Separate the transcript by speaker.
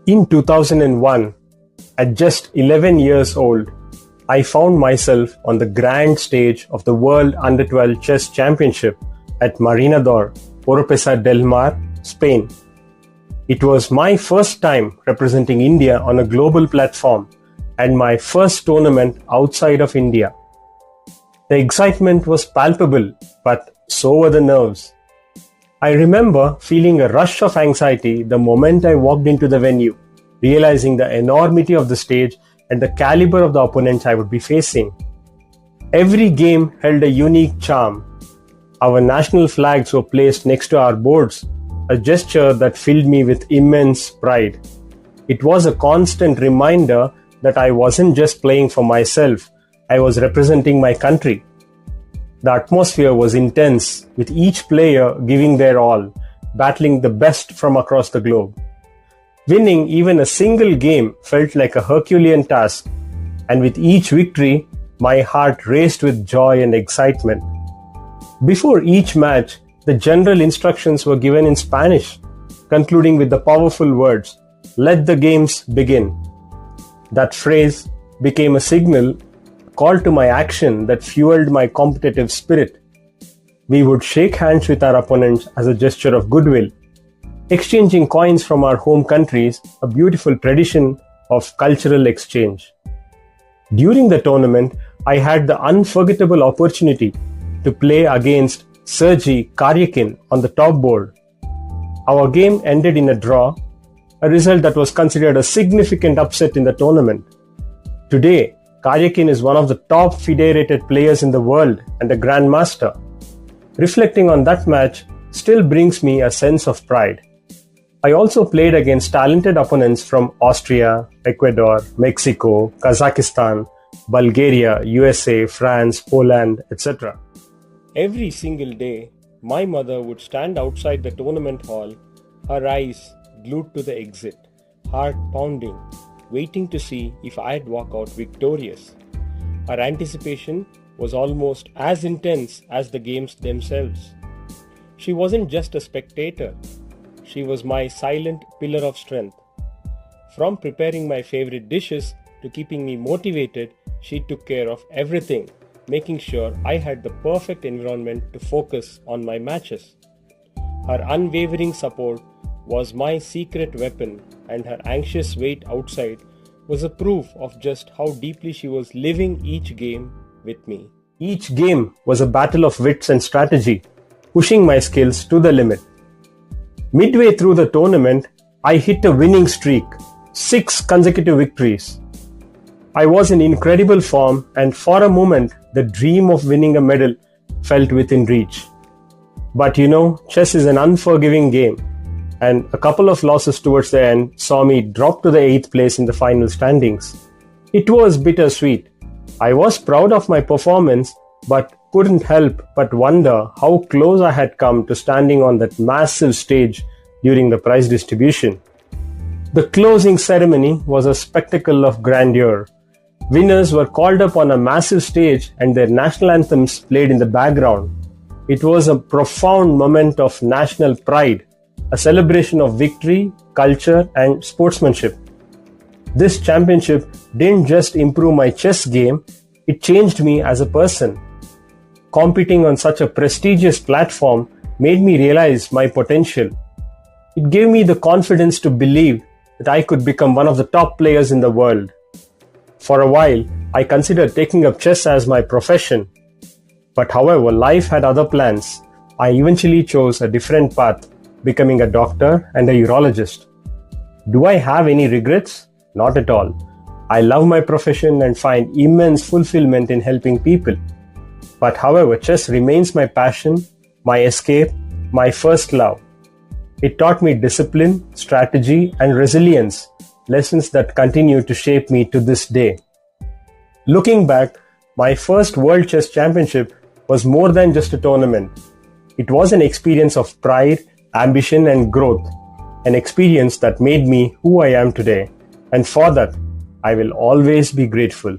Speaker 1: In 2001, at just 11 years old, I found myself on the grand stage of the World Under-12 Chess Championship at Marinador, Oropesa del Mar, Spain. It was my first time representing India on a global platform and my first tournament outside of India. The excitement was palpable, but so were the nerves. I remember feeling a rush of anxiety the moment I walked into the venue, realizing the enormity of the stage and the caliber of the opponents I would be facing. Every game held a unique charm. Our national flags were placed next to our boards, a gesture that filled me with immense pride. It was a constant reminder that I wasn't just playing for myself, I was representing my country. The atmosphere was intense, with each player giving their all, battling the best from across the globe. Winning even a single game felt like a Herculean task, and with each victory, my heart raced with joy and excitement. Before each match, the general instructions were given in Spanish, concluding with the powerful words, "Let the games begin." That phrase became a signal, call to my action that fueled my competitive spirit. We would shake hands with our opponents as a gesture of goodwill, exchanging coins from our home countries, a beautiful tradition of cultural exchange. During the tournament, I had the unforgettable opportunity to play against Sergei Karyakin on the top board. Our game ended in a draw, a result that was considered a significant upset in the tournament. Today, Karyakin is one of the top FIDE-rated players in the world and a grandmaster. Reflecting on that match still brings me a sense of pride. I also played against talented opponents from Austria, Ecuador, Mexico, Kazakhstan, Bulgaria, USA, France, Poland, etc. Every single day, my mother would stand outside the tournament hall, her eyes glued to the exit, heart pounding, waiting to see if I'd walk out victorious. Her anticipation was almost as intense as the games themselves. She wasn't just a spectator, she was my silent pillar of strength. From preparing my favorite dishes to keeping me motivated, she took care of everything, making sure I had the perfect environment to focus on my matches. Her unwavering support was my secret weapon, and her anxious wait outside was a proof of just how deeply she was living each game with me. Each game was a battle of wits and strategy, pushing my skills to the limit. Midway through the tournament, I hit a winning streak, 6 consecutive victories. I was in incredible form, and for a moment, the dream of winning a medal felt within reach. But chess is an unforgiving game, and a couple of losses towards the end saw me drop to the 8th place in the final standings. It was bittersweet. I was proud of my performance, but couldn't help but wonder how close I had come to standing on that massive stage during the prize distribution. The closing ceremony was a spectacle of grandeur. Winners were called up on a massive stage and their national anthems played in the background. It was a profound moment of national pride, a celebration of victory, culture, and sportsmanship. This championship didn't just improve my chess game, it changed me as a person. Competing on such a prestigious platform made me realize my potential. It gave me the confidence to believe that I could become one of the top players in the world. For a while, I considered taking up chess as my profession. But however, life had other plans. I eventually chose a different path, becoming a doctor and a urologist. Do I have any regrets? Not at all. I love my profession and find immense fulfillment in helping people. But however, chess remains my passion, my escape, my first love. It taught me discipline, strategy, and resilience, lessons that continue to shape me to this day. Looking back, my first World Chess Championship was more than just a tournament. It was an experience of pride, ambition, and growth, an experience that made me who I am today. And for that, I will always be grateful.